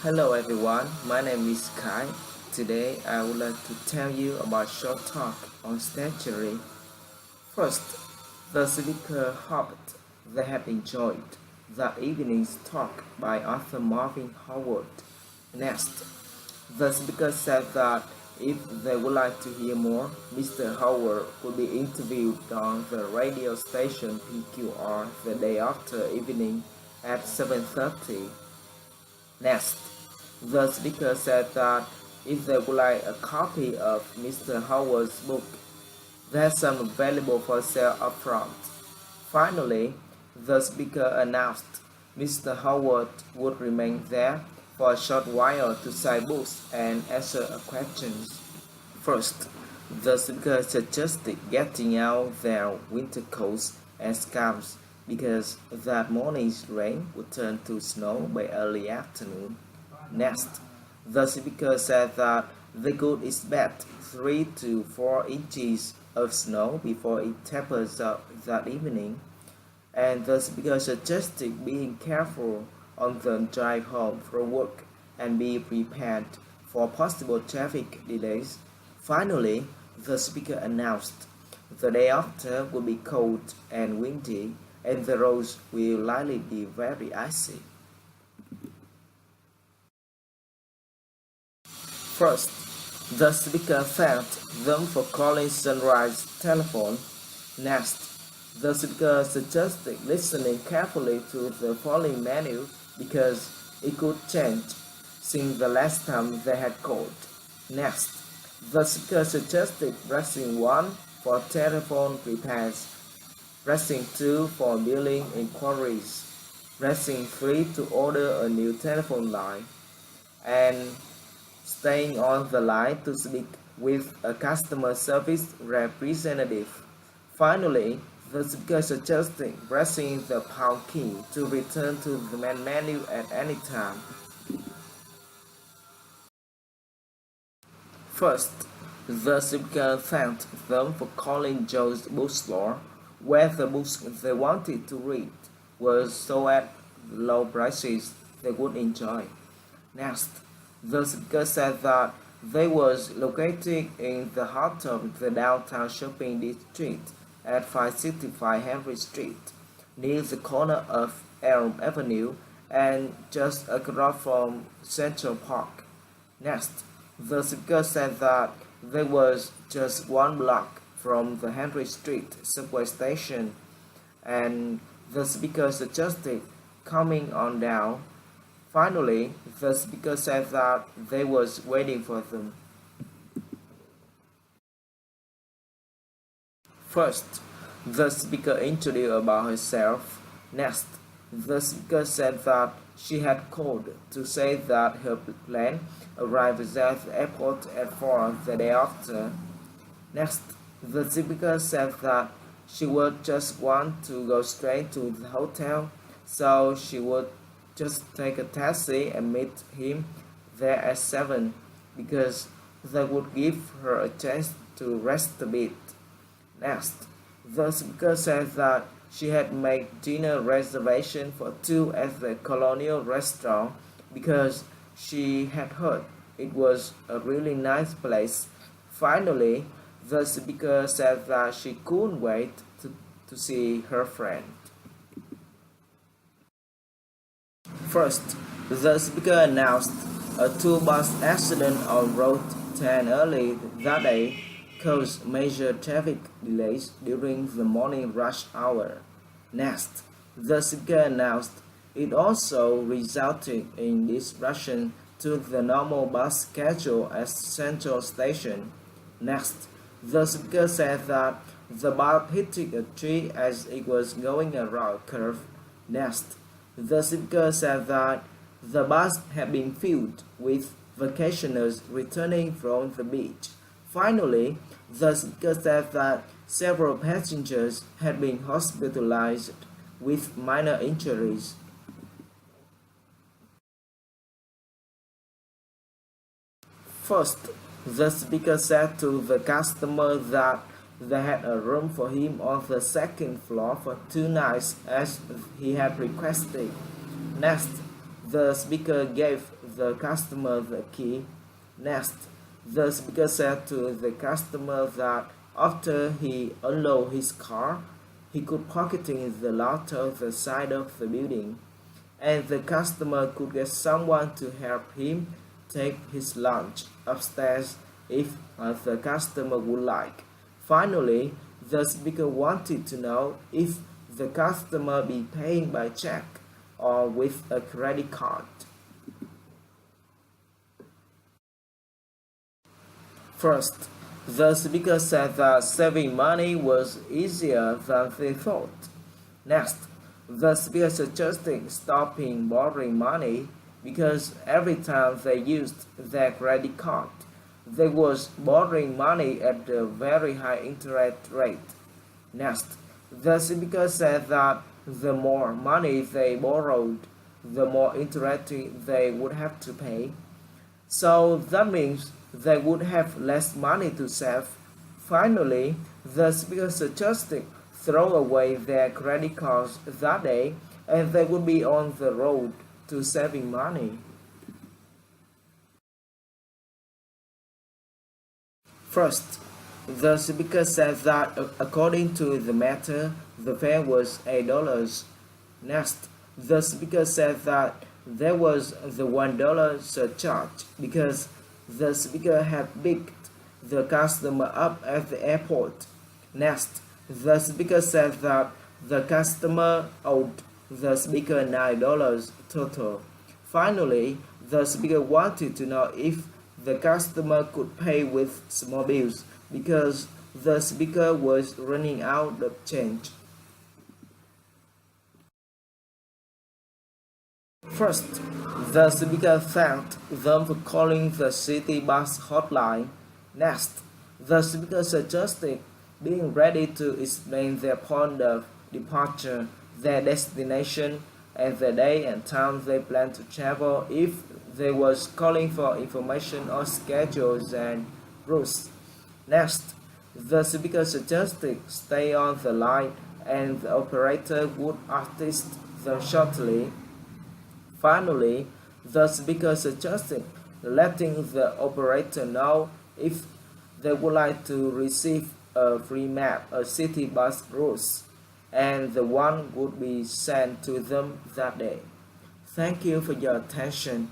Hello everyone, my name is Kai. Today I would like to tell you about short talk on statutory. First, the speaker hoped they had enjoyed that evening's talk by Arthur Marvin Howard. Next, the speaker said that if they would like to hear more, Mr. Howard would be interviewed on the radio station PQR the day after evening at 7:30. Next, the speaker said that if they would like a copy of Mr. Howard's book, there's some available for sale up front. Finally, the speaker announced Mr. Howard would remain there for a short while to sign books and answer questions. First, the speaker suggested getting out their winter coats and scarves because that morning's rain would turn to snow by early afternoon. Next, the speaker said that they could expect 3 to 4 inches of snow before it tapers out that evening, and the speaker suggested being careful on the drive home from work and be prepared for possible traffic delays. Finally, the speaker announced the day after will be cold and windy and the roads will likely be very icy. First, the speaker thanked them for calling Sunrise Telephone. Next, the speaker suggested listening carefully to the following menu because it could change since the last time they had called. Next, the speaker suggested pressing 1 for telephone repairs, pressing 2 for billing inquiries, pressing 3 to order a new telephone line, and staying on the line to speak with a customer service representative. Finally, the speaker suggested pressing the pound key to return to the main menu at any time. First, the speaker thanked them for calling Joe's bookstore, where the books they wanted to read were sold at low prices they would enjoy. Next, the speaker said that they was located in the heart of the downtown shopping district at 565 Henry Street, near the corner of Elm Avenue and just across from Central Park. Next, the speaker said that they was just 1 block from the Henry Street subway station, and the speaker suggested coming on down. Finally, the speaker said that they was waiting for them. First, the speaker introduced about herself. Next, the speaker said that she had called to say that her plane arrived at the airport at 4 the day after. Next, the speaker said that she would just want to go straight to the hotel, so she would just take a taxi and meet him there at 7 because that would give her a chance to rest a bit. Next, the speaker said that she had made dinner reservation for 2 at the Colonial Restaurant because she had heard it was a really nice place. Finally, the speaker said that she couldn't wait to see her friend. First, the speaker announced a two-bus accident on Road 10 early that day caused major traffic delays during the morning rush hour. Next, the speaker announced it also resulted in disruption to the normal bus schedule at Central Station. Next, the speaker said that the bus hit a tree as it was going around a curve. Next, the speaker said that the bus had been filled with vacationers returning from the beach. Finally, the speaker said that several passengers had been hospitalized with minor injuries. First, the speaker said to the customer that they had a room for him on the second floor for 2 nights as he had requested. Next, The speaker gave the customer the key. Next, the speaker said to the customer that after he unloaded his car, he could park it in the lot on the side of the building, and the customer could get someone to help him take his lunch upstairs if the customer would like. Finally, the speaker wanted to know if the customer be paying by check or with a credit card. First, the speaker said that saving money was easier than they thought. Next, the speaker suggested stopping borrowing money because every time they used their credit card, they was borrowing money at a very high interest rate. Next, the speaker said that the more money they borrowed, the more interest they would have to pay. So that means they would have less money to save. Finally, the speaker suggested throw away their credit cards that day and they would be on the road to saving money. First, the speaker said that according to the matter, the fare was $8. Next, the speaker said that there was the $1 surcharge because the speaker had picked the customer up at the airport. Next, the speaker said that the customer owed the speaker $9 total. Finally, the speaker wanted to know if the customer could pay with small bills because the speaker was running out of change. First, the speaker thanked them for calling the city bus hotline. Next, the speaker suggested being ready to explain their point of departure, their destination, and the day and time they plan to travel if they was calling for information on schedules and routes. Next, the speaker suggested stay on the line and the operator would assist them shortly. Finally, the speaker suggested letting the operator know if they would like to receive a free map of city bus routes, and the one would be sent to them that day. Thank you for your attention.